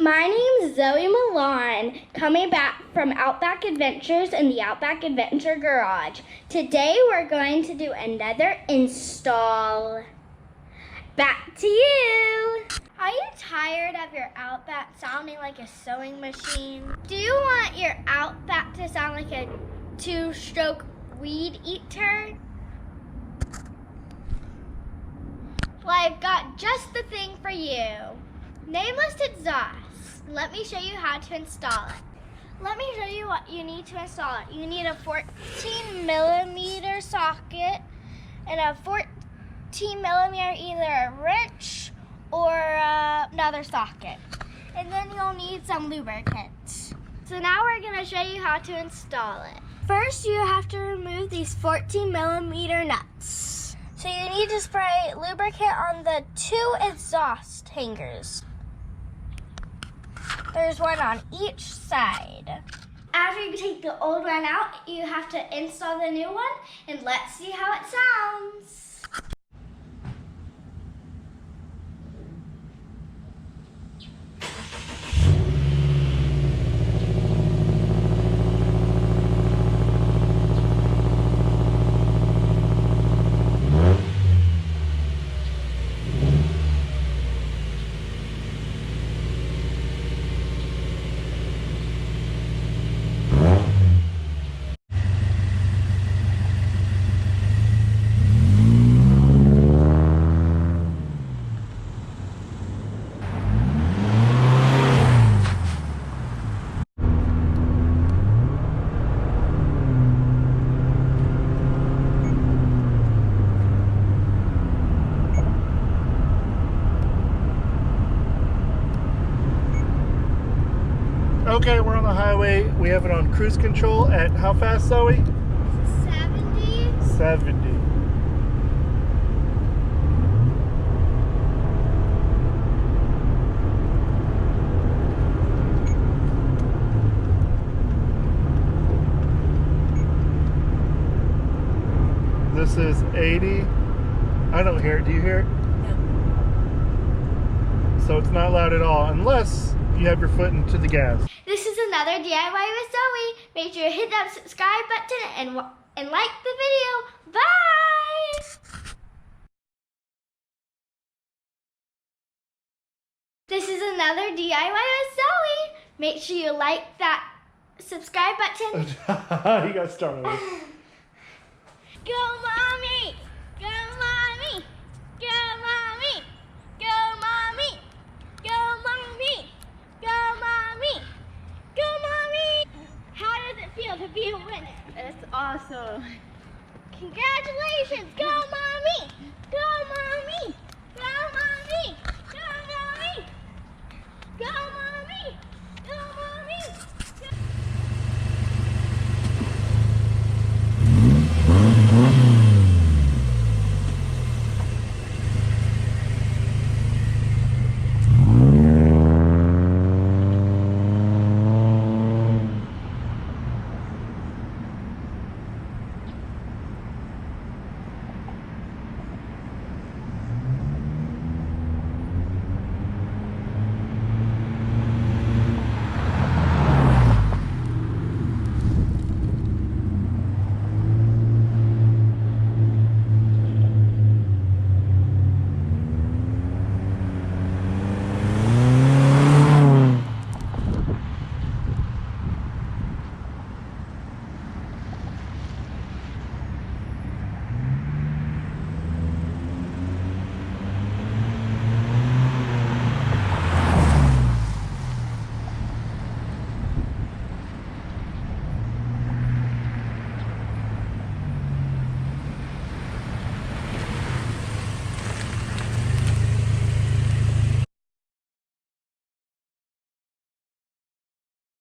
My name's Zoey Milan, coming back from Outback Adventures in the Outback Adventure Garage. Today we're going to do another install. Back to you. Are you tired of your Outback sounding like a sewing machine? Do you want your Outback to sound like a two-stroke weed eater? Well, I've got just the thing for you. Nameless Exhaust. Let me show you how to install it. Let me show you what you need to install it. You need a 14mm socket and a 14mm either a wrench or another socket. And then you'll need some lubricant. So now we're going to show you how to install it. First, you have to remove these 14mm nuts. So you need to spray lubricant on the two exhaust hangers. There's one on each side. After you take the old one out, you have to install the new one, and let's see how it sounds. Okay, we're on the highway. We have it on cruise control at how fast, Zoe? 70. 70. This is 80. I don't hear it. Do you hear it? No. So it's not loud at all, unless you have your foot into the gas. This is another DIY with Zoey. Make sure you hit that subscribe button and like the video. Bye! This is another DIY with Zoey. Make sure you like that subscribe button. You got started. Go, Mommy!